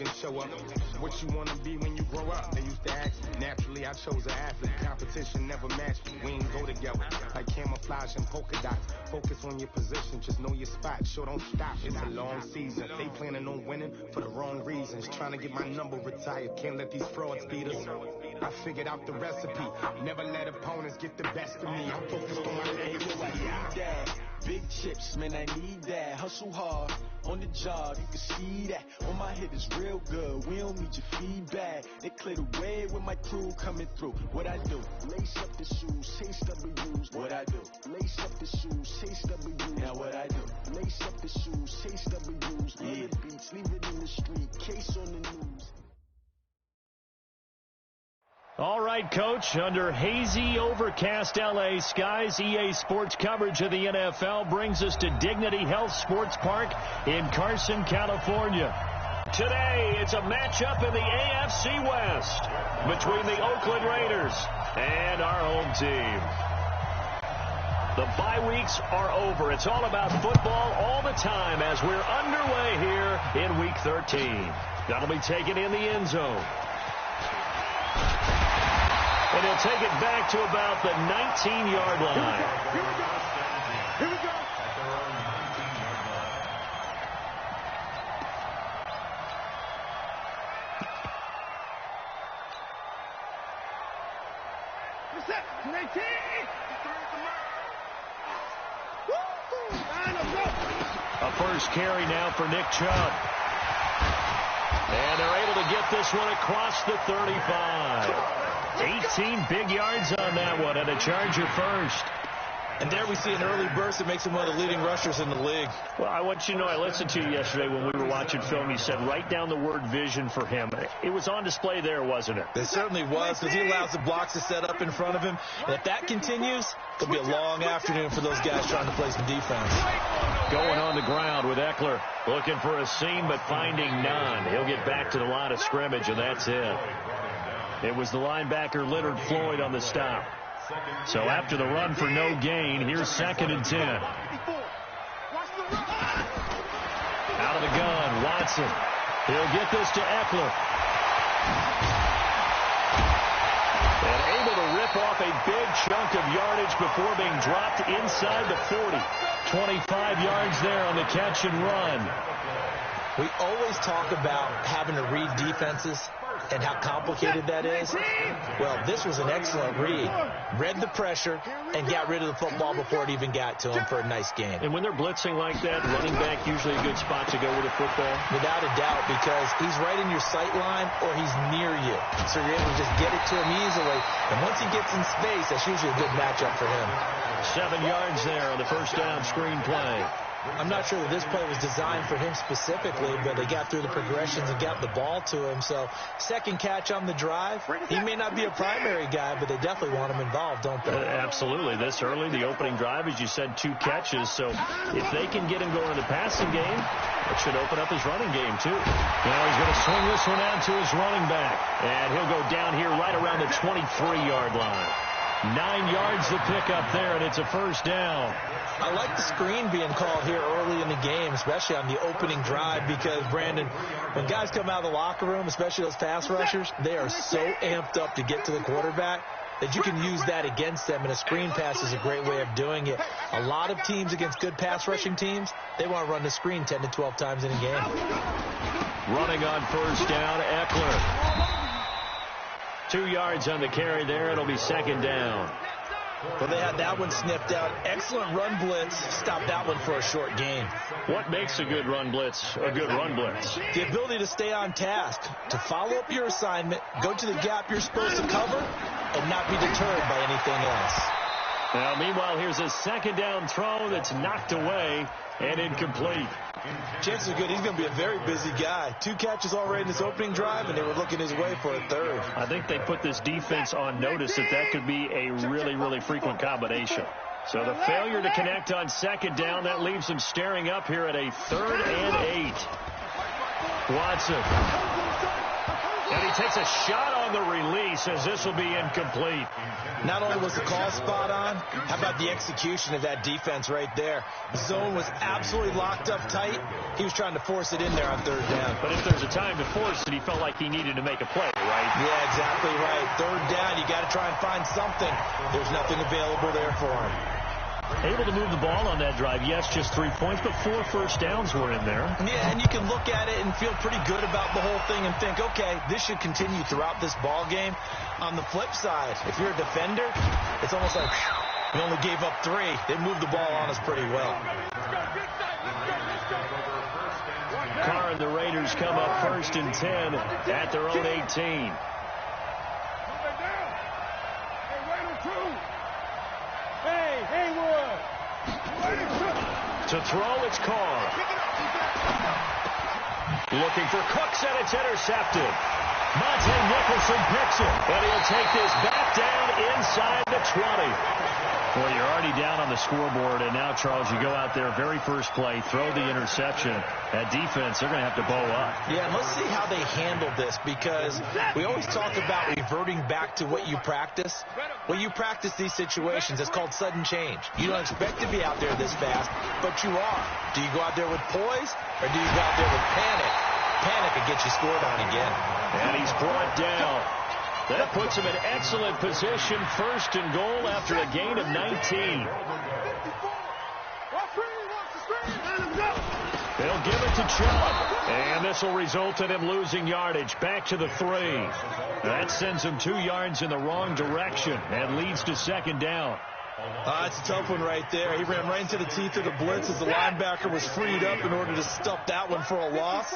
even show up. What you want to be when you grow up? They used to ask me. Naturally, I chose an athlete. Competition never matched me. We ain't go together. Like camouflage and polka dots. Focus on your position. Just know your spot. Sure, don't stop. It's a long season. They planning on winning for the wrong reasons. Trying to get my number retired. Can't let these frauds beat us. I figured out the recipe. Never let opponents get the best of me. I'm focused on my legacy. Big chips, man, I need that. Hustle hard on the job, you can see that. On my head is real good. We don't need your feedback. They clear the way with my crew coming through. What I do? Lace up the shoes, chase W's. What I do? Lace up the shoes, chase W's. Now what I do? Lace up the shoes, chase W's. Yeah. The beats, leave it in the street. Case on the news. All right, Coach, under hazy, overcast L.A. skies, EA Sports coverage of the NFL brings us to Dignity Health Sports Park in Carson, California. Today, it's a matchup in the AFC West between the Oakland Raiders and our home team. The bye weeks are over. It's all about football all the time as we're underway here in Week 13. That'll be taken in the end zone. And he'll take it back to about the 19-yard line. Here we go. Here we go. Set. 19. A first carry now for Nick Chubb. And they're able to get this one across the 35. 18 big yards on that one, and a Charger first. And there we see an early burst that makes him one of the leading rushers in the league. Well, I want you to know, I listened to you yesterday when we were watching film. You said write down the word vision for him. It was on display there, wasn't it? It certainly was, because he allows the blocks to set up in front of him. And if that continues, it'll be a long afternoon for those guys trying to play some defense. Going on the ground with Eckler, looking for a seam but finding none. He'll get back to the line of scrimmage, and that's it. It was the linebacker Leonard Floyd on the stop. So after the run for no gain, here's 2nd and 10. Out of the gun, Watson. He'll get this to Eckler. And able to rip off a big chunk of yardage before being dropped inside the 40. 25 yards there on the catch and run. We always talk about having to read defenses and how complicated that is. Well, this was an excellent read. Read the pressure and got rid of the football before it even got to him for a nice gain. And when they're blitzing like that, running back usually a good spot to go with a football? Without a doubt, because he's right in your sight line or he's near you. So you're able to just get it to him easily. And once he gets in space, that's usually a good matchup for him. 7 yards there on the first down screen play. I'm not sure that this play was designed for him specifically, but they got through the progressions and got the ball to him. So, second catch on the drive. He may not be a primary guy, but they definitely want him involved, don't they? Absolutely. This early, the opening drive, as you said, 2 catches. So, if they can get him going in the passing game, it should open up his running game, too. Now he's going to swing this one out to his running back. And he'll go down here right around the 23-yard line. 9 yards to pick up there, and it's a first down. I like the screen being called here early in the game, especially on the opening drive, because, Brandon, when guys come out of the locker room, especially those pass rushers, they are so amped up to get to the quarterback that you can use that against them, and a screen pass is a great way of doing it. A lot of teams against good pass rushing teams, they want to run the screen 10 to 12 times in a game. Running on first down, Eckler. 2 yards on the carry there. It'll be 2nd down. Well, they had that one sniffed out. Excellent run blitz. Stopped that one for a short gain. What makes a good run blitz a good run blitz? The ability to stay on task, to follow up your assignment, go to the gap you're supposed to cover, and not be deterred by anything else. Now, meanwhile, here's a 2nd down throw that's knocked away and incomplete. Chances are good he's going to be a very busy guy. 2 catches already in this opening drive, and they were looking his way for a 3rd. I think they put this defense on notice that could be a really, really frequent combination. So the failure to connect on 2nd down, that leaves them staring up here at a 3rd and 8. Watson. And he takes a shot on the release as this will be incomplete. Not only was the call spot on, how about the execution of that defense right there? The zone was absolutely locked up tight. He was trying to force it in there on third down. But if there's a time to force it, he felt like he needed to make a play, right? Yeah, exactly right. Third down, you got to try and find something. There's nothing available there for him. Able to move the ball on that drive. Yes, just 3 points, but 4 first downs were in there. Yeah, and you can look at it and feel pretty good about the whole thing and think, okay, this should continue throughout this ball game. On the flip side, if you're a defender, it's almost like we only gave up 3. They moved the ball on us pretty well. Carr and the Raiders come up 1st and 10 at their own 18. To throw, it's Carr. Looking for Cooks, and it's intercepted. Monte Nicholson picks it, and he'll take this back down inside the 20. Well, you're already down on the scoreboard, and now, Charles, you go out there, very first play, throw the interception. That defense, they're going to have to bow up. Yeah, and let's see how they handle this, because we always talk about reverting back to what you practice. When you practice these situations, it's called sudden change. You don't expect to be out there this fast, but you are. Do you go out there with poise, or do you go out there with panic? Panic and get you scored on again. And he's brought down. That puts him in excellent position, 1st and goal after a gain of 19. They'll give it to Chubb, and this will result in him losing yardage back to the 3. That sends him 2 yards in the wrong direction and leads to 2nd down. It's a tough one right there. He ran right into the teeth of the blitz as the linebacker was freed up in order to stuff that one for a loss.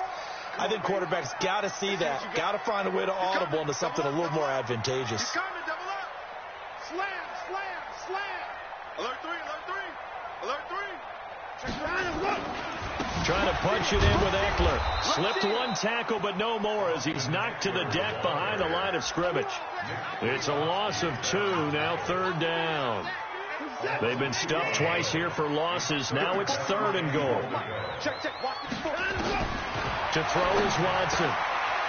I think quarterbacks got to see that. Got to find a way to audible into something a little more advantageous. Slam, slam, slam. Alert 3, alert 3, alert 3. Trying to punch it in with Eckler. Slipped 1 tackle, but no more as he's knocked to the deck behind the line of scrimmage. It's a loss of 2, now 3rd down. They've been stuffed twice here for losses. Now it's 3rd and goal. To throw is Watson.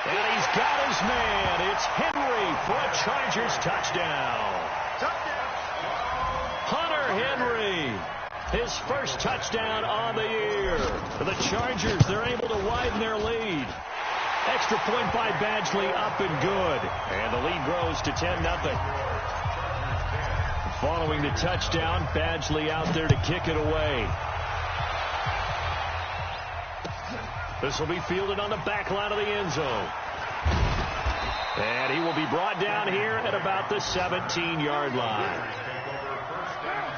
And he's got his man. It's Henry for a Chargers touchdown. Hunter Henry. His first touchdown on the year. For the Chargers, they're able to widen their lead. Extra point by Badgley, up and good. And the lead grows to 10-0. Following the touchdown, Badgley out there to kick it away. This will be fielded on the back line of the end zone. And he will be brought down here at about the 17-yard line.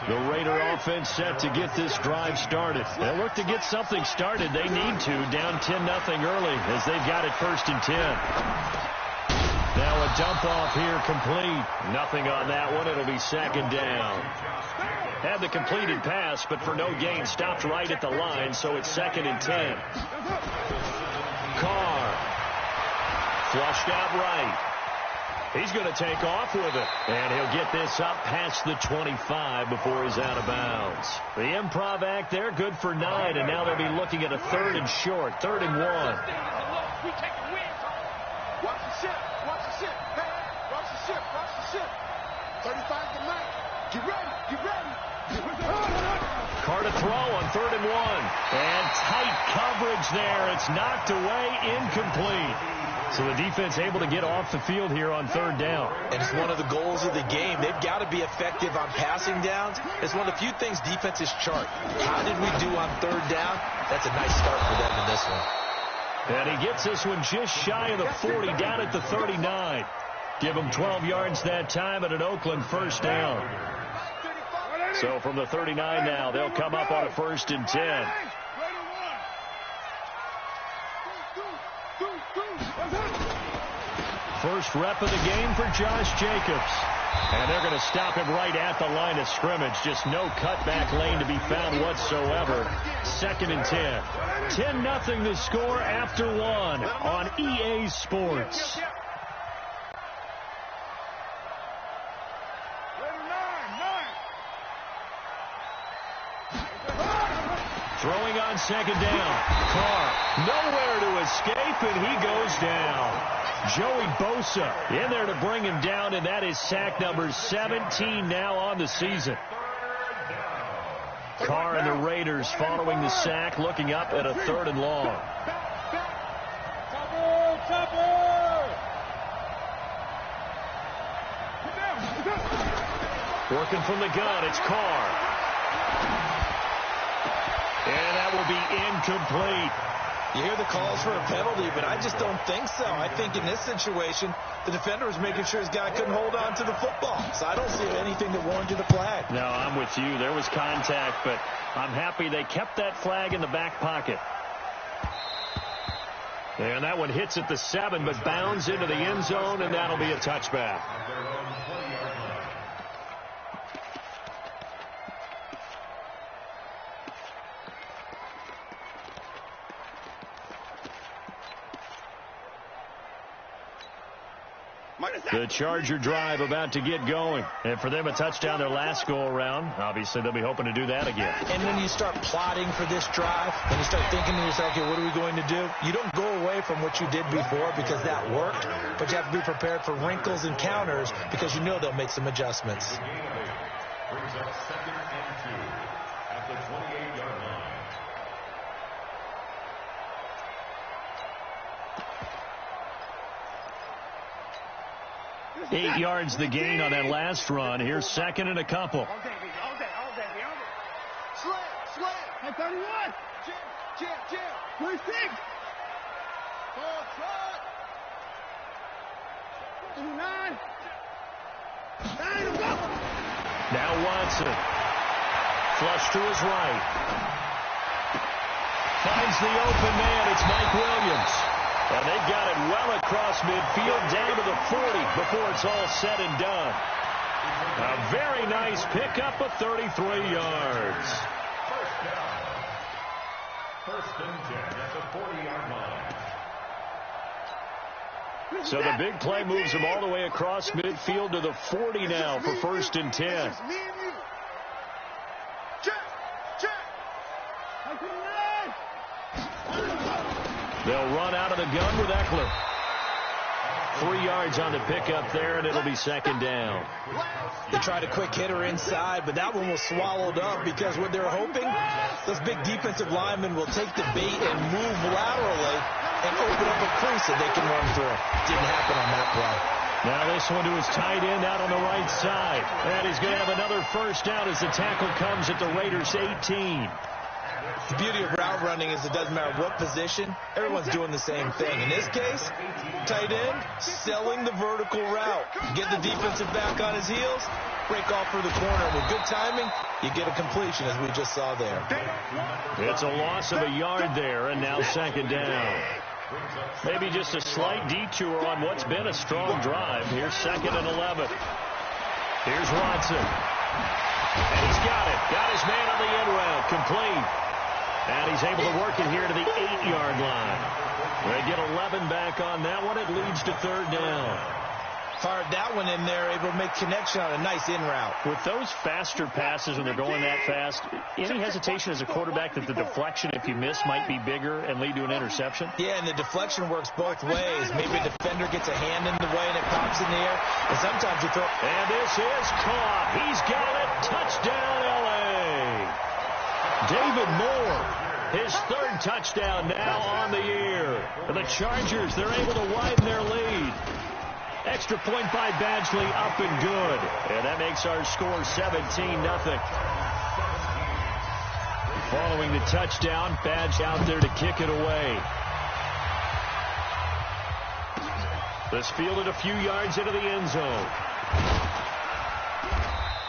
The Raider offense set to get this drive started. They'll look to get something started. They need to, down 10-0 early as they've got it 1st and 10. Now a dump off here complete. Nothing on that one. It'll be 2nd down. Had the completed pass, but for no gain, stopped right at the line, so it's 2nd and 10. Carr. Flushed out right. He's going to take off with it. And he'll get this up past the 25 before he's out of bounds. The improv act there, good for 9, and now they'll be looking at a 3rd and short, 3rd and 1. Watch the ship, watch the ship, hey, watch the ship, watch the ship. 35 to 9. Get ready, get ready. Carr to throw on 3rd and 1. And tight coverage there. It's knocked away, incomplete. So the defense able to get off the field here on 3rd down. And it's one of the goals of the game. They've got to be effective on passing downs. It's one of the few things defenses chart. How did we do on 3rd down? That's a nice start for them in this one. And he gets this one just shy of the 40, down at the 39. Give him 12 yards that time at an Oakland 1st down. So from the 39 now, they'll come up on a 1st and 10. First rep of the game for Josh Jacobs. And they're going to stop him right at the line of scrimmage. Just no cutback lane to be found whatsoever. 2nd and 10. 10-0 the score after 1 on EA Sports. Throwing on 2nd down. Carr nowhere to escape, and he goes down. Joey Bosa in there to bring him down, and that is sack number 17 now on the season. Carr and the Raiders following the sack, looking up at a 3rd and long. Working from the gun, it's Carr. And that will be incomplete. You hear the calls for a penalty, but I just don't think so. I think in this situation, the defender was making sure his guy couldn't hold on to the football. So I don't see anything that warranted a flag. No, I'm with you. There was contact, but I'm happy they kept that flag in the back pocket. And that one hits at the 7, but bounds into the end zone, and that'll be a touchback. The Charger drive about to get going. And for them, a touchdown their last go-around. Obviously, they'll be hoping to do that again. And when you start plotting for this drive, and you start thinking to yourself, okay, what are we going to do? You don't go away from what you did before because that worked, but you have to be prepared for wrinkles and counters because you know they'll make some adjustments. Brings up 2nd and 2 at the 28-yard line. 8 yards the gain on that last run. Here's 2nd and a couple. All day. Slam. At 31. Jam. 26. Full truck. 29. 9 to go. Now Watson. Flush to his right. Finds the open man. It's Mike Williams. And they've got it well across midfield down to the 40 before it's all said and done. A very nice pickup of 33 yards. First down. 1st and 10 at the 40-yard line. So the big play moves them all the way across midfield to the 40 now for 1st and 10. They'll run out of the gun with Eckler. 3 yards on the pickup there, and it'll be 2nd down. They tried a quick hitter inside, but that one was swallowed up because what they're hoping, those big defensive linemen will take the bait and move laterally and open up a crease that they can run through. Didn't happen on that play. Now this one to his tight end out on the right side. And he's going to have another 1st down as the tackle comes at the Raiders' 18. The beauty of route running is it doesn't matter what position, everyone's doing the same thing. In this case, tight end, selling the vertical route. Get the defensive back on his heels, break off for the corner. With good timing, you get a completion, as we just saw there. It's a loss of a yard there, and now 2nd down. Maybe just a slight detour on what's been a strong drive. Here's 2nd and 11. Here's Watson. And he's got it. Got his man on the end route. Complete. And he's able to work it here to the 8-yard line. They get 11 back on that one. It leads to 3rd down. Fired that one in there, able to make connection on a nice in route. With those faster passes when they're going that fast, any hesitation as a quarterback that the deflection, if you miss, might be bigger and lead to an interception? Yeah, and the deflection works both ways. Maybe a defender gets a hand in the way and it pops in the air, and sometimes you throw. And this is caught. He's got it. Touchdown, L.A. David Moore, his 3rd touchdown now on the year. And the Chargers, they're able to widen their lead. Extra point by Badgley, up and good. And that makes our score 17-0. Following the touchdown, Badge out there to kick it away. This fielded a few yards into the end zone.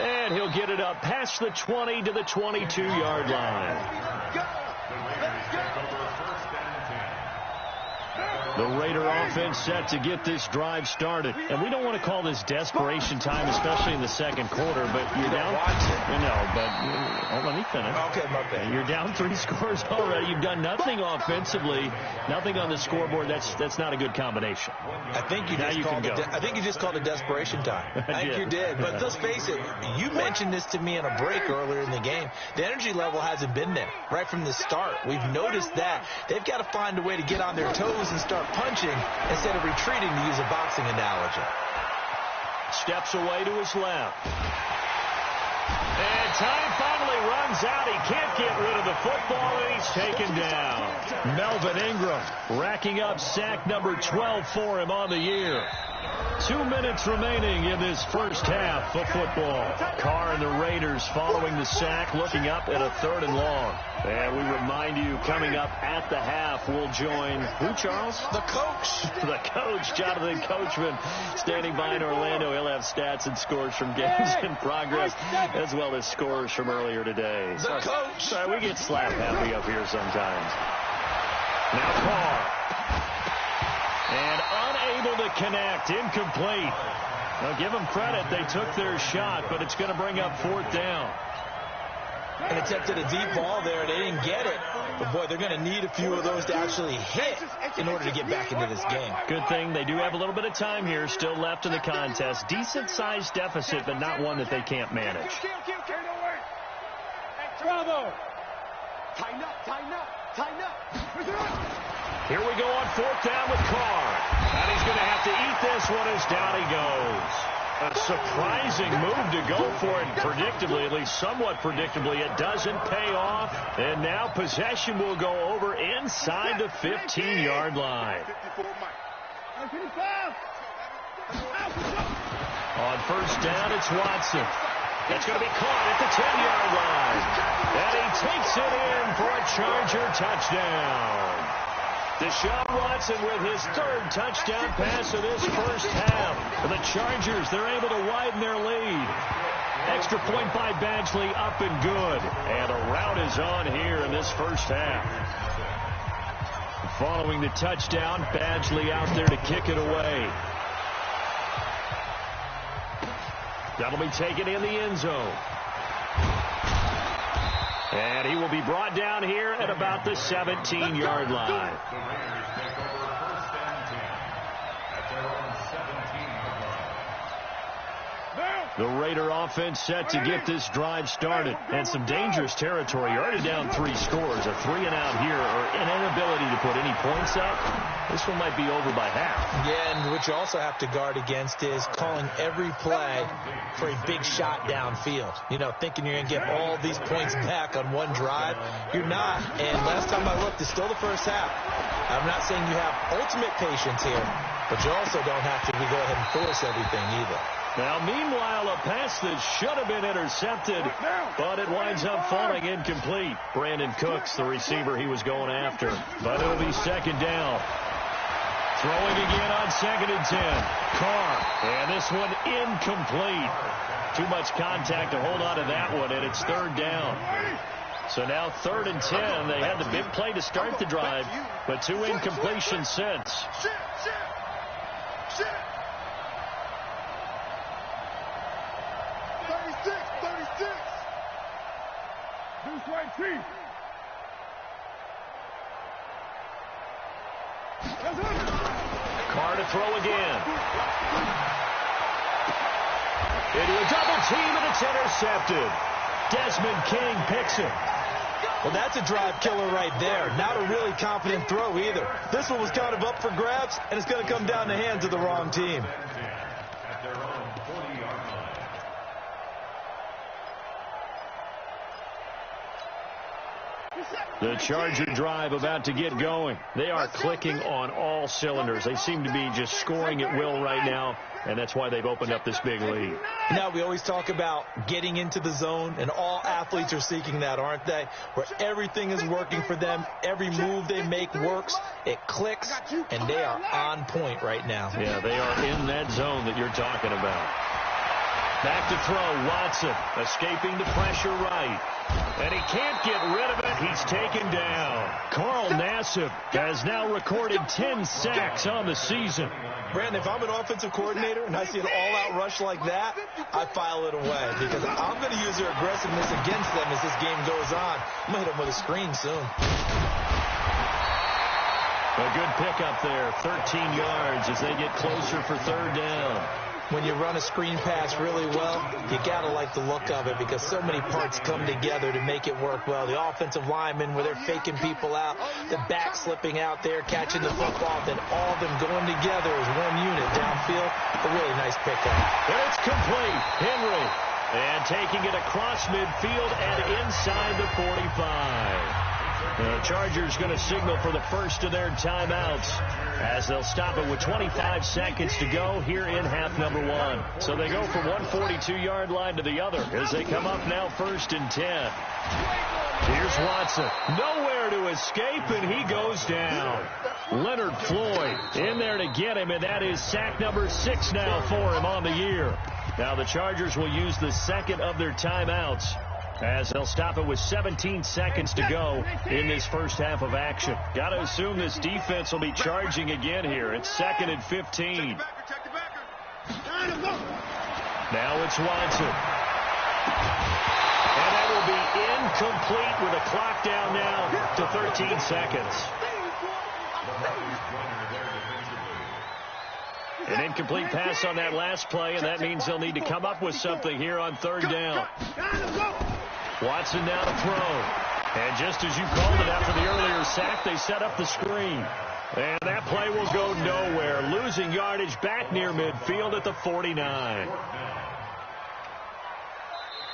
And he'll get it up past the 20 to the 22-yard line. The Raider offense set to get this drive started. And we don't want to call this desperation time, especially in the 2nd quarter, but you're down. Let me finish. Okay, my bad. You're down 3 scores already. You've done nothing offensively, nothing on the scoreboard. That's not a good combination. I think you just called it desperation time. I think you did. But let's face it, you mentioned this to me in a break earlier in the game. The energy level hasn't been there right from the start. We've noticed that. They've got to find a way to get on their toes and start punching instead of retreating, to use a boxing analogy. Steps away to his left. And time finally runs out. He can't get rid of the football, and he's taken down. Melvin Ingram racking up sack number 12 for him on the year. 2 minutes remaining in this first half of football. Carr and the Raiders following the sack, looking up at a 3rd and long. And we remind you, coming up at the half, we'll join who, Charles? The coach. The coach, Jonathan Coachman, standing by in Orlando. He'll have stats and scores from games in progress, as well as scores from earlier today. The coach. Sorry, we get slap happy up here sometimes. Now Carr. And unable to connect, incomplete. Now give them credit, they took their shot, but it's going to bring up 4th down. And attempted a deep ball there. They didn't get it. But, boy, they're going to need a few of those to actually hit in order to get back into this game. Good thing they do have a little bit of time here still left in the contest. Decent-sized deficit, but not one that they can't manage. Bravo. Tighten up, tighten up, tighten up. Here we go on 4th down with Carr. And he's going to have to eat this one as down he goes. A surprising move to go for it, predictably, at least somewhat predictably. It doesn't pay off, and now possession will go over inside the 15-yard line. On 1st down, it's Watson. That's going to be caught at the 10-yard line. And he takes it in for a Charger touchdown. Deshaun Watson with his 3rd touchdown pass of this first half. For the Chargers, they're able to widen their lead. Extra point by Badgley, up and good. And a rout is on here in this first half. Following the touchdown, Badgley out there to kick it away. That'll be taken in the end zone. And he will be brought down here at about the 17-yard line. The Raider offense set to get this drive started. And some dangerous territory. You're already down 3 scores. A 3-and-out here, or an inability to put any points up. This one might be over by half. Yeah, and what you also have to guard against is calling every play for a big shot downfield. You know, thinking you're going to get all these points back on one drive. You're not. And last time I looked, it's still the first half. I'm not saying you have ultimate patience here, but you also don't have to go ahead and force everything either. Now, meanwhile, a pass that should have been intercepted, but it winds up falling incomplete. Brandon Cooks, the receiver he was going after. But it'll be 2nd down. Throwing again on 2nd and 10. Carr, and this one incomplete. Too much contact to hold on to that one, and it's 3rd down. So now 3rd and 10. They had the big play to start the drive, but 2 incompletions since. 36. Deuce right team. Carr to throw again. Into a double team, and it's intercepted. Desmond King picks it. Well, that's a drive killer right there. Not a really confident throw either. This one was kind of up for grabs, and it's going to come down the hands of the wrong team. The Charger drive about to get going. They are clicking on all cylinders. They seem to be just scoring at will right now, and that's why they've opened up this big lead. Now, we always talk about getting into the zone, and all athletes are seeking that, aren't they? Where everything is working for them. Every move they make works. It clicks, and they are on point right now. Yeah, they are in that zone that you're talking about. Back to throw, Watson, escaping the pressure right. And he can't get rid of it. He's taken down. Carl Nassib has now recorded 10 sacks on the season. Brandon, if I'm an offensive coordinator and I see an all-out rush like that, I file it away because I'm going to use their aggressiveness against them as this game goes on. I'm going to hit them with a screen soon. A good pickup there, 13 yards as they get closer for 3rd down. when you run a screen pass really well, you got to like the look of it because so many parts come together to make it work well. The offensive linemen, where they're faking people out, the back slipping out there, catching the football, then all of them going together as one unit downfield. A really nice pickup. And it's complete. Henry. And taking it across midfield and inside the 45. The Chargers going to signal for the first of their timeouts as they'll stop it with 25 seconds to go here in half number 1. So they go from one 42-yard line to the other as they come up now 1st and 10. Here's Watson. Nowhere to escape, and he goes down. Leonard Floyd in there to get him, and that is sack number 6 now for him on the year. Now the Chargers will use the second of their timeouts as they'll stop it with 17 seconds to go in this first half of action. Got to assume this defense will be charging again here. It's 2nd and 15. Now it's Watson. And that will be incomplete with a clock down now to 13 seconds. An incomplete pass on that last play, and that means they'll need to come up with something here on 3rd down. Watson now to throw. And just as you called it after the earlier sack, they set up the screen. And that play will go nowhere. Losing yardage back near midfield at the 49.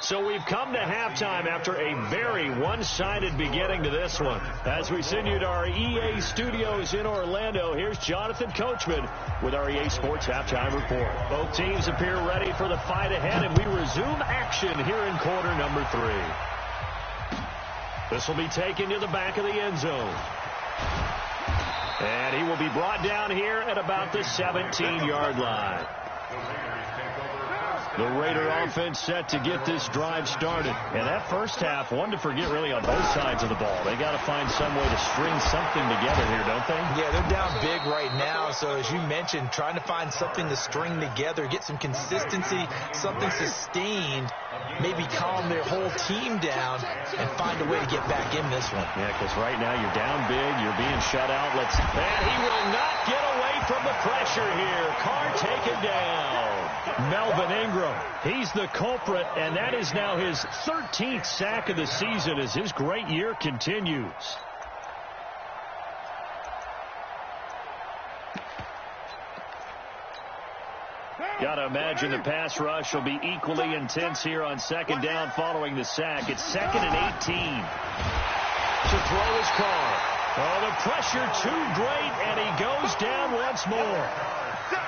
So we've come to halftime after a very one-sided beginning to this one. As we send you to our EA studios in Orlando, here's Jonathan Coachman with our EA Sports Halftime Report. Both teams appear ready for the fight ahead, and we resume action here in quarter number 3. This will be taken to the back of the end zone. And he will be brought down here at about the 17-yard line. The Raider offense set to get this drive started. And that first half, one to forget really on both sides of the ball. They got to find some way to string something together here, don't they? Yeah, they're down big right now. So as you mentioned, trying to find something to string together, get some consistency, something sustained, maybe calm their whole team down and find a way to get back in this one. Yeah, because right now you're down big, you're being shut out. And he will not get away from the pressure here. Carr taken down. Melvin Ingram, he's the culprit, and that is now his 13th sack of the season as his great year continues. Got to imagine the pass rush will be equally intense here on 2nd down following the sack. It's 2nd and 18. To throw his Carr. Oh, the pressure too great, and he goes down once more.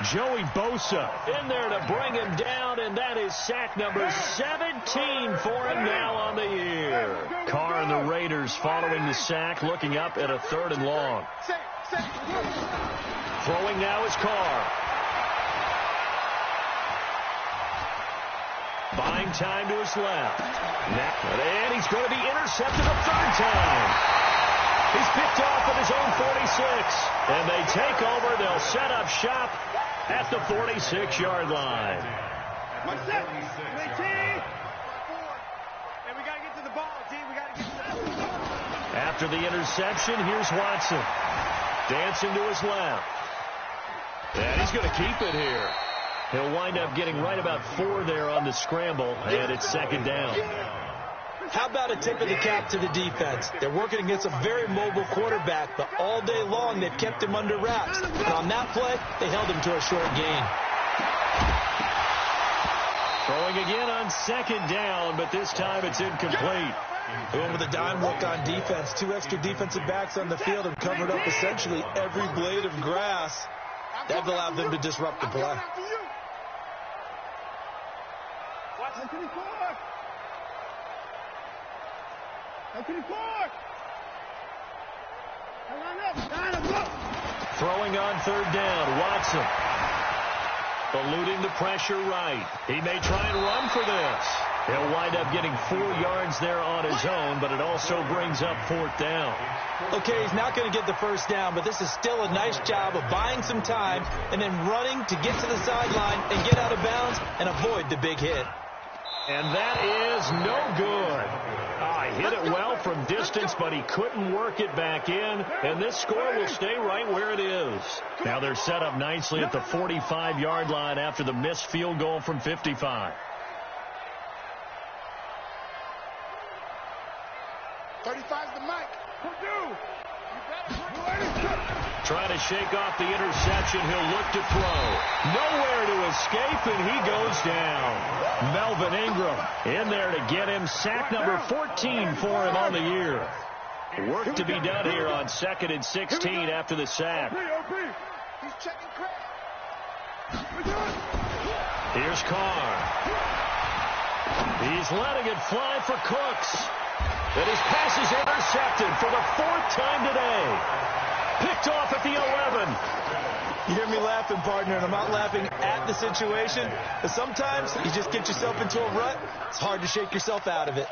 Joey Bosa in there to bring him down, and that is sack number 17 for him now on the year. Carr and the Raiders following the sack, looking up at a 3rd and long. Throwing now is Carr. Buying time to his left. And he's going to be intercepted a 3rd time. He's picked off at his own 46. And they take over. They'll set up shop at the 46-yard line. What's that? And we got to get to the ball, team. We got to get to the ball. After the interception, here's Watson. Dancing to his left. And he's going to keep it here. He'll wind up getting right about 4 there on the scramble, and it's 2nd down. How about a tip of the cap to the defense? They're working against a very mobile quarterback, but all day long they've kept him under wraps. And on that play, they held him to a short gain. Throwing again on 2nd down, but this time it's incomplete. Going with a dime look on defense. 2 extra defensive backs on the field have covered up essentially every blade of grass. That allowed them to disrupt the play. Throwing on 3rd down, Watson. Eluding the pressure right. He may try and run for this. He'll wind up getting 4 yards there on his own, but it also brings up 4th down. Okay, he's not going to get the 1st down, but this is still a nice job of buying some time and then running to get to the sideline and get out of bounds and avoid the big hit. And that is no good. He hit it well from distance, but he couldn't work it back in. And this score will stay right where it is. Now they're set up nicely at the 45-yard line after the missed field goal from 55. 35's the mic. Trying to shake off the interception. He'll look to throw. Nowhere to escape, and he goes down. Melvin Ingram in there to get him. Sack number 14 for him on the year. Work to be done here on 2nd and 16 after the sack. He's checking Craig. Here's Carr. He's letting it fly for Cooks. And his pass is intercepted for the 4th time today. Picked off at the 11. You hear me laughing, partner, and I'm not laughing at the situation. But sometimes you just get yourself into a rut. It's hard to shake yourself out of it.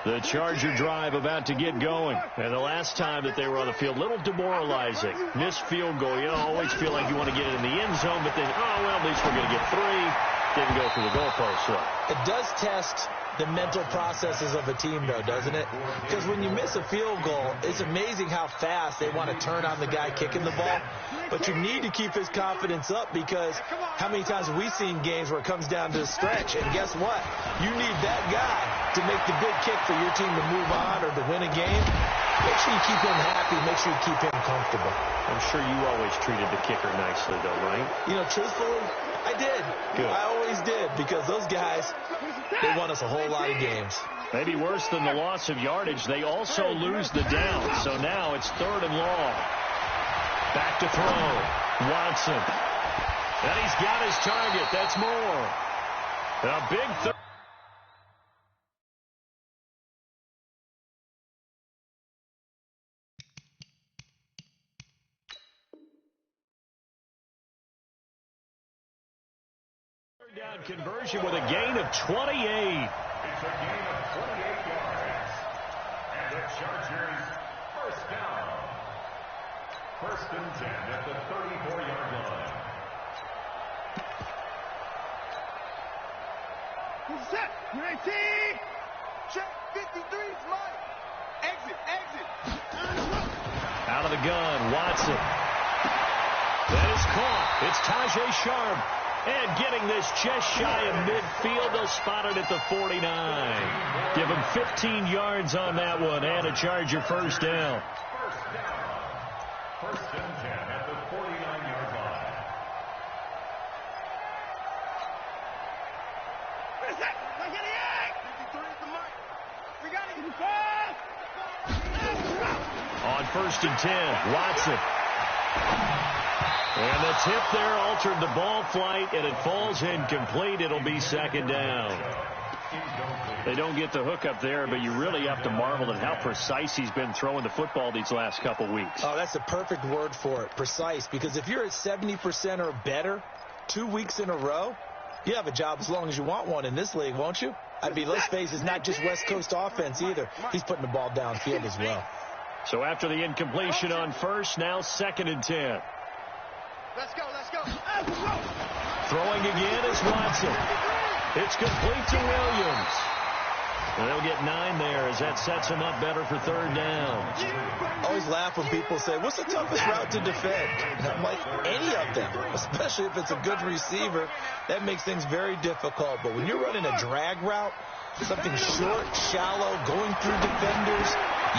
The Charger drive about to get going. And the last time that they were on the field, a little demoralizing. Missed field goal. You always feel like you want to get it in the end zone, but then, at least we're going to get 3. Didn't go through the goalpost. So it does test the mental processes of a team, though, doesn't it? Because when you miss a field goal, it's amazing how fast they want to turn on the guy kicking the ball. But you need to keep his confidence up, because how many times have we seen games where it comes down to the stretch? And guess what? You need that guy to make the big kick for your team to move on or to win a game. Make sure you keep him happy. Make sure you keep him comfortable. I'm sure you always treated the kicker nicely, though, right? Truthfully, I did. Good. I always did, because those guys, they won us a whole lot of games. Maybe worse than the loss of yardage, they also lose the down. So now it's 3rd and long. Back to throw. Watson. And he's got his target. That's more. A big third. Down conversion with a gain of 28. It's a gain of 28 yards. And the Chargers first down. 1st and 10 at the 34-yard line. Who's set? You ready? Check 53's mine. Exit. Out of the gun, Watson. That is caught. It's Tajay Sharp. And getting this just shy of midfield, they'll spot it at the 49. Give him 15 yards on that one, and a Charger first down. First down. 1st and 10 at the 49-yard line. Where's that? 53's the mic. We got it. On 1st and 10, Watson. And the tip there altered the ball flight, and it falls incomplete. It'll be 2nd down. They don't get the hook up there, but you really have to marvel at how precise he's been throwing the football these last couple weeks. Oh, that's the perfect word for it, precise, because if you're at 70% or better 2 weeks in a row, you have a job as long as you want one in this league, won't you? I mean, let's face it, it's not just West Coast offense either. He's putting the ball downfield as well. So after the incompletion on 1st, now 2nd and 10. Let's go. Throwing again is Watson. It's complete to Williams. And they'll get 9 there as that sets him up better for 3rd down. I always laugh when people say, what's the toughest route to defend? And I'm like, any of them, especially if it's a good receiver. That makes things very difficult. But when you're running a drag route, something short, shallow, going through defenders,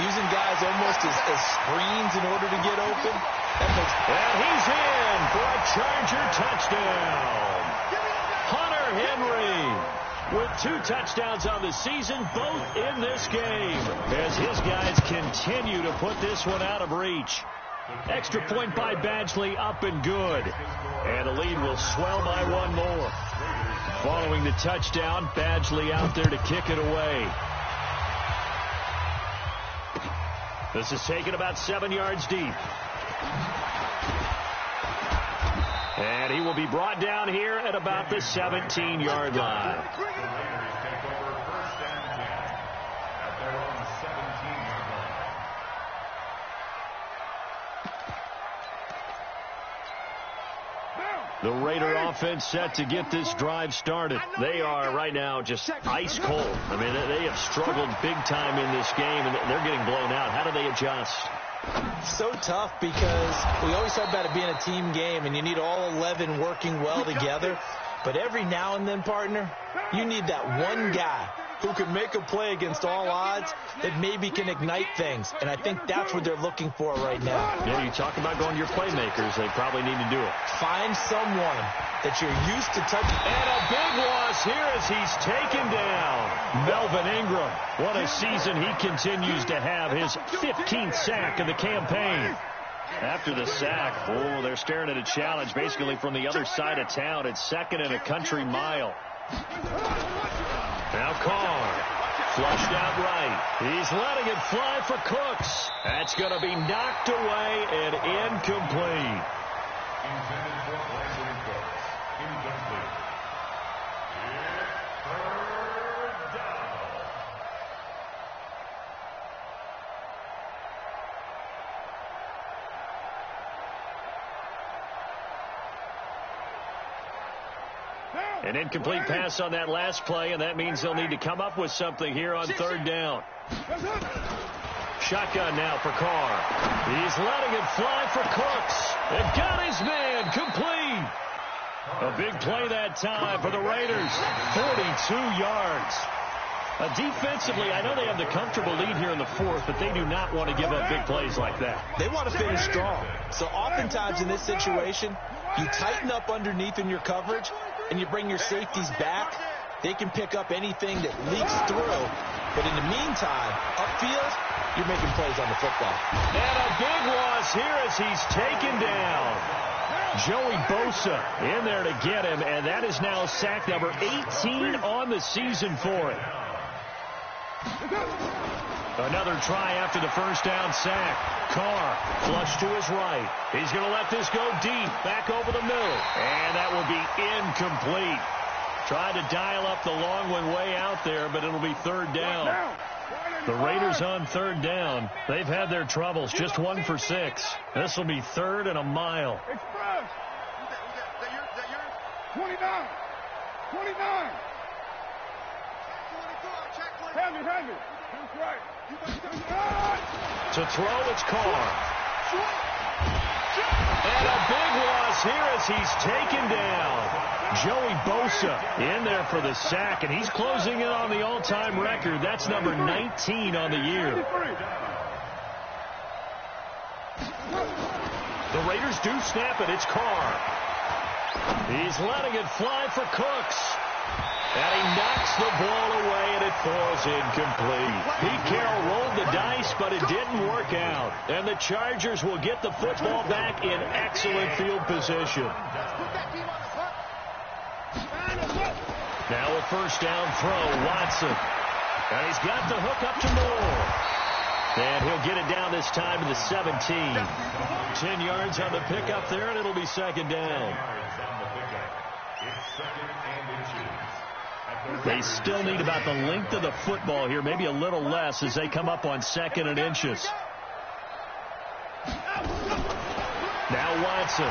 using guys almost as screens in order to get open, that makes... And he's in for a Charger touchdown. Hunter Henry with 2 touchdowns on the season, both in this game, as his guys continue to put this one out of reach. Extra point by Badgley, up and good. And the lead will swell by 1 more. Following the touchdown, Badgley out there to kick it away. This is taken about 7 yards deep. And he will be brought down here at about the 17-yard line. The Raider offense set to get this drive started. They are right now just ice cold. I mean, they have struggled big time in this game, and they're getting blown out. How do they adjust? So tough because we always talk about it being a team game, and you need all 11 working well together. But every now and then, partner, you need that one guy who can make a play against all odds that maybe can ignite things. And I think that's what they're looking for right now. Yeah, you talk about going to your playmakers. They probably need to do it. Find someone that you're used to touching. And a big loss here as he's taken down. Melvin Ingram. What a season he continues to have. His 15th sack of the campaign. After the sack, they're staring at a challenge basically from the other side of town. It's second and a country mile. Now Carr, flushed out right. He's letting it fly for Cooks. That's going to be knocked away and incomplete. Intended for Brandon Cooks. Incomplete. Third down. An incomplete pass on that last play, and that means they'll need to come up with something here on third down. Shotgun now for Carr. He's letting it fly for Cooks. They've got his man complete. A big play that time for the Raiders. 42 yards. Defensively, I know they have the comfortable lead here in the fourth, but they do not want to give up big plays like that. They want to finish strong. So oftentimes in this situation, you tighten up underneath in your coverage, and you bring your safeties back. They can pick up anything that leaks through. But in the meantime, upfield, you're making plays on the football. And a big loss here as he's taken down. Joey Bosa in there to get him, and that is now sack number 18 on the season for him. Another try after the first down sack. Carr, flush to his right. He's going to let this go deep, back over the middle. And that will be incomplete. Tried to dial up the long one way out there, but it'll be third down. The Raiders on third down. They've had their troubles, just 1 for 6. This will be third and a mile. Express. 29. 29. Heavy. That's right. To throw, it's Carr. And a big loss here as he's taken down. Joey Bosa in there for the sack, and he's closing in on the all-time record. That's number 19 on the year. The Raiders do snap it. It's Carr. He's letting it fly for Cooks. And he knocks the ball away, and it falls incomplete. Pete Carroll rolled the dice, but it didn't work out. And the Chargers will get the football back in excellent field position. Now a first down throw, Watson. And he's got the hook up to Moore. And he'll get it down this time to the 17. 10 yards on the pickup there, and it'll be second down. They still need about the length of the football here, maybe a little less as they come up on 2nd and inches. Now Watson.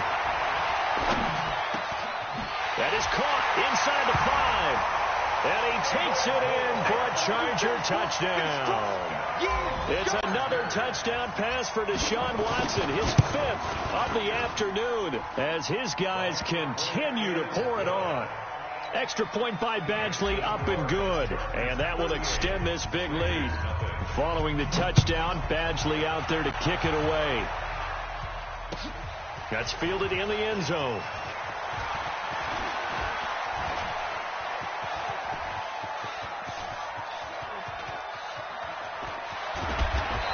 That is caught inside the 5. And he takes it in for a Charger touchdown. It's another touchdown pass for Deshaun Watson, his 5th of the afternoon, as his guys continue to pour it on. Extra point by Badgley, up and good. And that will extend this big lead. Following the touchdown, Badgley out there to kick it away. That's fielded in the end zone.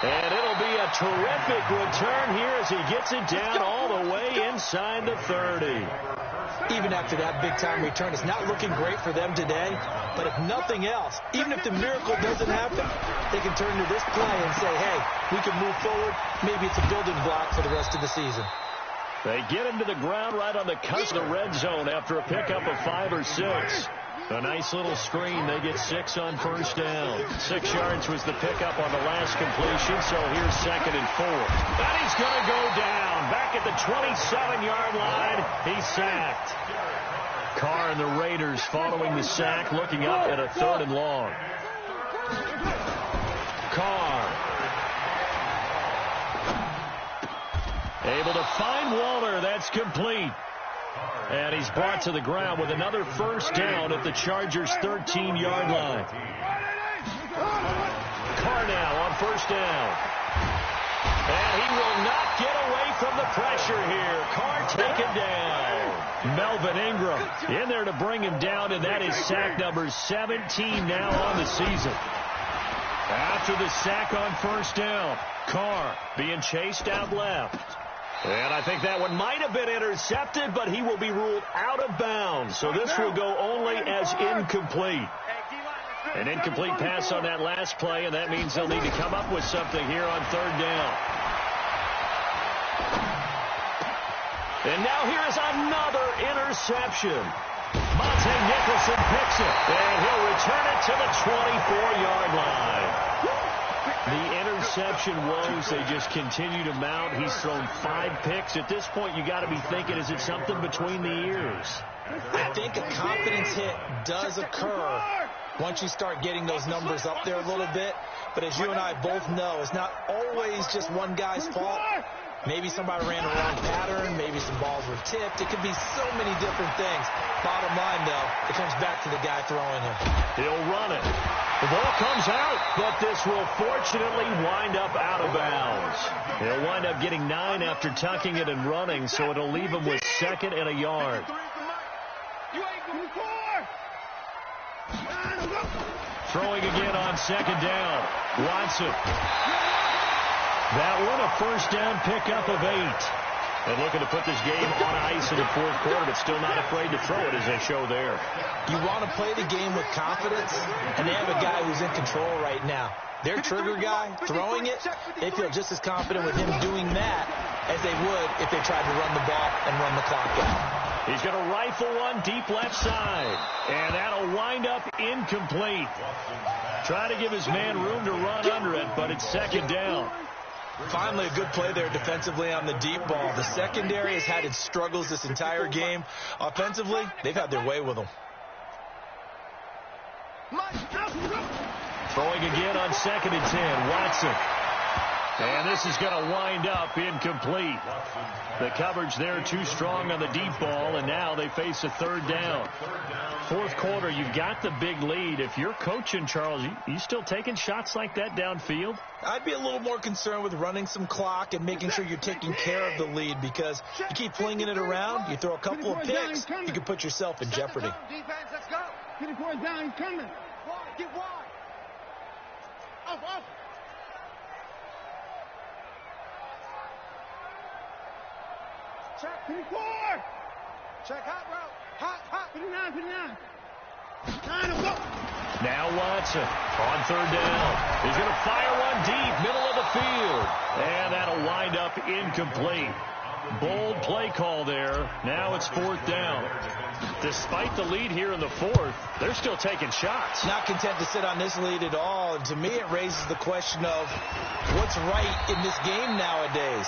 And it'll be a terrific return here as he gets it down all the way inside the 30. Even after that big-time return, it's not looking great for them today. But if nothing else, even if the miracle doesn't happen, they can turn to this play and say, hey, we can move forward. Maybe it's a building block for the rest of the season. They get him to the ground right on the cusp of the red zone after a pickup of 5 or 6. A nice little screen. They get 6 on first down. 6 yards was the pickup on the last completion, so here's 2nd and 4. And he's going to go down. Back at the 27-yard line, he's sacked. Carr and the Raiders following the sack, looking up at a 3rd and long. Carr. Able to find Waller. That's complete. And he's brought to the ground with another first down at the Chargers' 13-yard line. Carr now on first down. And he will not get away from the pressure here. Carr taken down. Melvin Ingram in there to bring him down, and that is sack number 17 now on the season. After the sack on first down, Carr being chased out left. And I think that one might have been intercepted, but he will be ruled out of bounds. So this will go only as incomplete. An incomplete pass on that last play, and that means they'll need to come up with something here on 3rd down. And now here is another interception. Monte Nicholson picks it, and he'll return it to the 24-yard line. The interception woes, they just continue to mount. He's thrown 5 picks. At this point, you got to be thinking, is it something between the ears? I think a confidence hit does occur once you start getting those numbers up there a little bit. But as you and I both know, it's not always just one guy's fault. Maybe somebody ran a wrong pattern. Maybe some balls were tipped. It could be so many different things. Bottom line, though, it comes back to the guy throwing it. He'll run it. The ball comes out, but this will fortunately wind up out of bounds. He'll wind up getting 9 after tucking it and running, so it'll leave him with 2nd and a yard. Throwing again on 2nd down. Watson. That one a first down pickup of 8. And looking to put this game on ice in the 4th quarter, but still not afraid to throw it as they show there. You want to play the game with confidence, and they have a guy who's in control right now. Their trigger guy throwing it, they feel just as confident with him doing that as they would if they tried to run the ball and run the clock out. He's going to rifle one deep left side, and that'll wind up incomplete. Try to give his man room to run under it, but it's 2nd down. Finally, a good play there defensively on the deep ball. The secondary has had its struggles this entire game. Offensively, they've had their way with them. Throwing again on 2nd and 10. Watson. And this is going to wind up incomplete. The coverage there too strong on the deep ball, and now they face a 3rd down. 4th quarter, you've got the big lead. If you're coaching, Charles, you still taking shots like that downfield? I'd be a little more concerned with running some clock and making sure you're taking care of the lead, because you keep flinging it around, you throw a couple of picks, you can put yourself in jeopardy. Let's go. Get it going down. He's coming. Get wide. Off. Check. 24. Check hot route. Hot. Put it down. Now Watson on 3rd down. He's going to fire one deep, middle of the field. And that'll wind up incomplete. Bold play call there. Now it's 4th down. Despite the lead here in the 4th, they're still taking shots. Not content to sit on this lead at all. And to me, it raises the question of what's right in this game nowadays.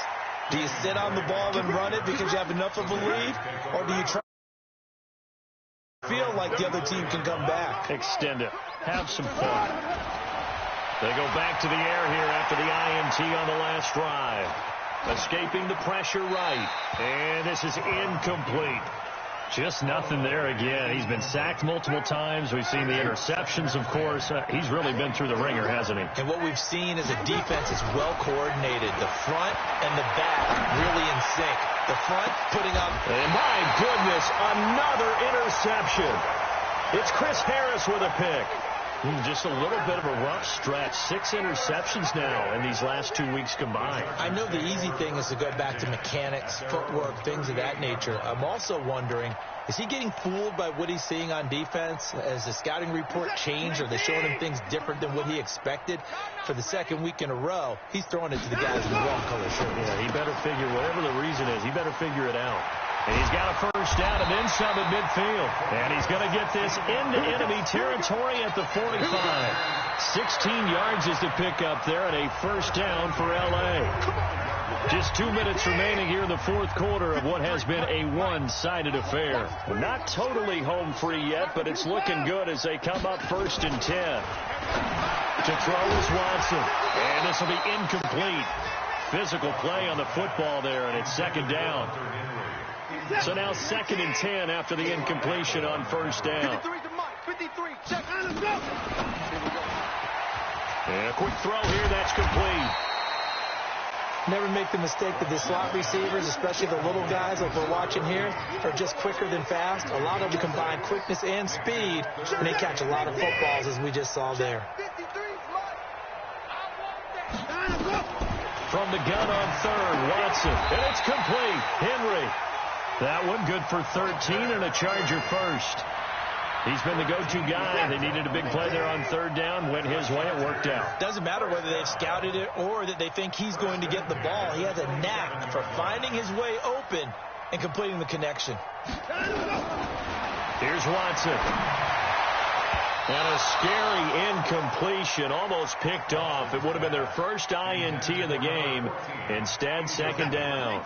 Do you sit on the ball and run it because you have enough of a lead? Or do you try to feel like the other team can come back? Extend it. Have some fun. They go back to the air here after the INT on the last drive. Escaping the pressure right. And this is incomplete. Just nothing there again. He's been sacked multiple times. We've seen the interceptions, of course. He's really been through the ringer, hasn't he? And what we've seen is a defense is well coordinated. The front and the back really in sync. The front putting up. And my goodness, another interception. It's Chris Harris with a pick. Just a little bit of a rough stretch. 6 interceptions now in these last 2 weeks combined. I know the easy thing is to go back to mechanics, footwork, things of that nature. I'm also wondering, is he getting fooled by what he's seeing on defense? Has the scouting report changed? Are they showing him things different than what he expected? For the 2nd week in a row, he's throwing it to the guys in the wrong color shirt. Yeah, he better figure, whatever the reason is, he better figure it out. He's got a first down and then some at midfield. And he's going to get this into enemy territory at the 45. 16 yards is the pickup there and a first down for L.A. Just 2 minutes remaining here in the fourth quarter of what has been a one-sided affair. Not totally home free yet, but it's looking good as they come up 1st and 10. To throw is Watson. And this will be incomplete. Physical play on the football there, and it's 2nd down. So now 2nd and 10 after the incompletion on 1st down. 53, check. Let's go. And a quick throw here, that's complete. Never make the mistake that the slot receivers, especially the little guys like we're watching here, are just quicker than fast. A lot of them combine quickness and speed, and they catch a lot of footballs, as we just saw there. From the gun on 3rd, Watson, and it's complete. Henry. That one good for 13 and a Charger first. He's been the go-to guy. They needed a big play there on 3rd down. Went his way. It worked out. Doesn't matter whether they've scouted it or that they think he's going to get the ball. He has a knack for finding his way open and completing the connection. Here's Watson. And a scary incompletion, almost picked off. It would have been their first INT in the game. Instead, 2nd down.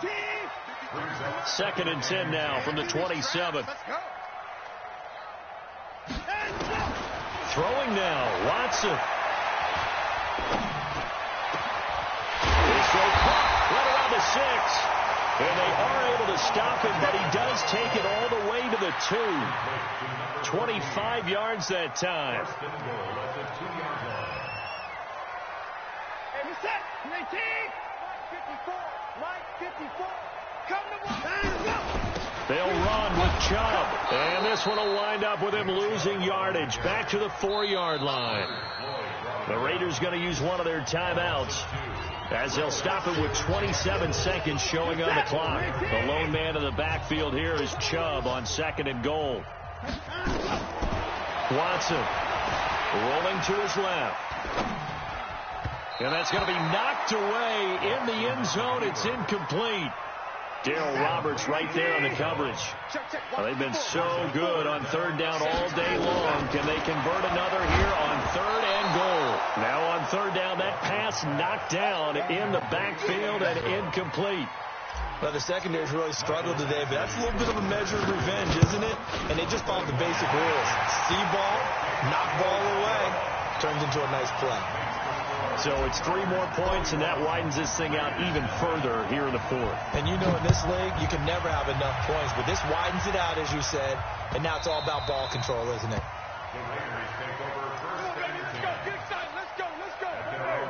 2nd and 10 now from the 27. Throwing now, Watson. His throw caught right around the 6. And they are able to stop him, but he does take it all the way to the 2. 25 yards that time. They'll run with Chubb. And this one will wind up with him losing yardage. Back to the 4-yard line. The Raiders going to use one of their timeouts, as they'll stop it with 27 seconds showing on the clock. The lone man in the backfield here is Chubb on 2nd and goal. Watson rolling to his left. And that's going to be knocked away in the end zone. It's incomplete. Darryl Roberts right there on the coverage. Well, they've been so good on 3rd down all day long. Can they convert another here on 3rd and goal? Now on 3rd down, that pass knocked down in the backfield and incomplete. Well, the secondary's really struggled today, but that's a little bit of a measure of revenge, isn't it? And they just followed the basic rules. See ball, knock ball away, turns into a nice play. So it's 3 more points, and that widens this thing out even further here in the 4th. And you know in this league, you can never have enough points, but this widens it out, as you said, and now it's all about ball control, isn't it?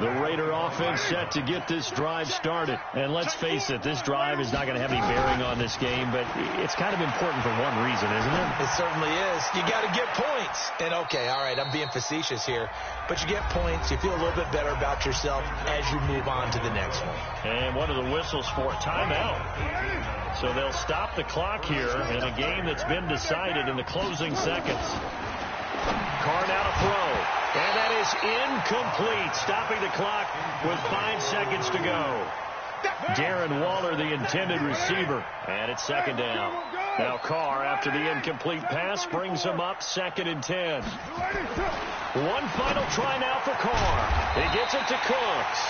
The Raider offense set to get this drive started. And let's face it, this drive is not going to have any bearing on this game, but it's kind of important for one reason, isn't it? It certainly is. You got to get points. And, okay, all right, I'm being facetious here, but you get points. You feel a little bit better about yourself as you move on to the next one. And what are the whistles for? Timeout. So they'll stop the clock here in a game that's been decided in the closing seconds. Carr now to throw. And that is incomplete, stopping the clock with 5 seconds to go. Darren Waller, the intended receiver, and it's 2nd down. Now Carr, after the incomplete pass, brings him up 2nd and 10. One final try now for Carr. He gets it to Cooks.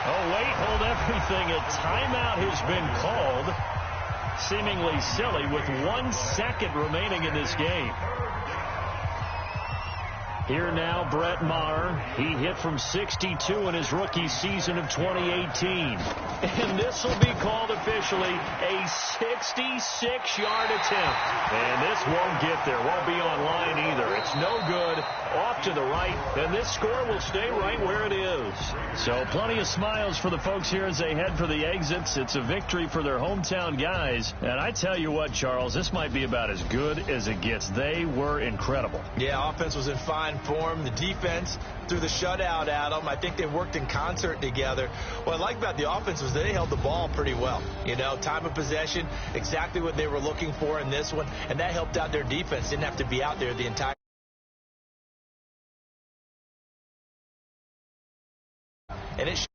Oh, wait, hold everything. A timeout has been called. Seemingly silly with 1 second remaining in this game. Here now, Brett Maher. He hit from 62 in his rookie season of 2018. And this will be called officially a 66-yard attempt. And this won't get there. Won't be online either. It's no good. Off to the right. And this score will stay right where it is. So plenty of smiles for the folks here as they head for the exits. It's a victory for their hometown guys. And I tell you what, Charles, this might be about as good as it gets. They were incredible. Yeah, offense was in fine form. The defense threw the shutout at them. I think they worked in concert together. What I like about the offense was they held the ball pretty well. You know, time of possession, exactly what they were looking for in this one, and that helped out their defense. Didn't have to be out there the entire and it